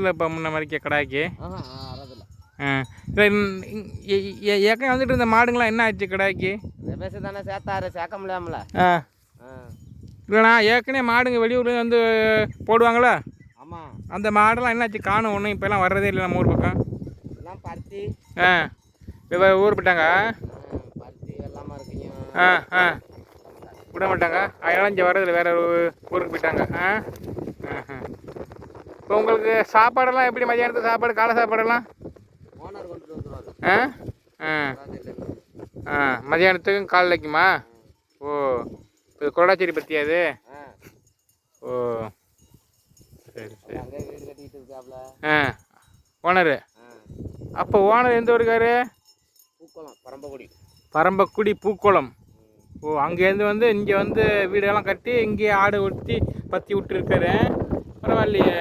இல்லை இப்போ முன்ன மாதிரிக்க கடாய்க்கு வரதில்ல. ஏற்கனவே வந்துட்டு இருந்த மாடுங்களாம் என்ன ஆச்சு கடாய்க்கு? பேச தானே சேர்த்தாரு, சேர்க்க முடியாமல. இல்லைண்ணா ஏற்கனவே மாடுங்க வெளியூர்லேருந்து வந்து போடுவாங்களா? ஆமாம். அந்த மாடெல்லாம் என்னாச்சு காணும் ஒன்றும் இப்போல்லாம் வர்றதே இல்லை நம்ம ஊர் பக்கம். எல்லாம் பருத்தி. இப்போ ஊர் போயிட்டாங்க. பருத்தி வெள்ளாமல் இருக்குங்க. விட மாட்டாங்க. அதனால இங்கே வர்றதில்ல, வேறு ஊருக்கு போயிட்டாங்க. இப்போ உங்களுக்கு சாப்பாடெல்லாம் எப்படி? மதியானத்து சாப்பாடு, காலை சாப்பாடெல்லாம் ஓனர் கொண்டுட்டு வந்துடுவாரு. மதியானத்துக்கும் காலைக்குமா? ஓ, இது கொடாச்சேரி பற்றியா அது? ஓ, சரி சரி. அங்கே வீடு கட்டிக்கிட்டு இருக்காப்ல. ஓனரு. அப்போ ஓனர் எந்த ஊருக்காரு? பூக்குளம், பரம்பக்குடி. பரம்பக்குடி பூக்குளம். ஓ, அங்கேருந்து வந்து இங்கே வந்து வீடெல்லாம் கட்டி இங்கே ஆடு ஒட்டி பற்றி விட்டுருக்காரு. பரவாயில்லையே.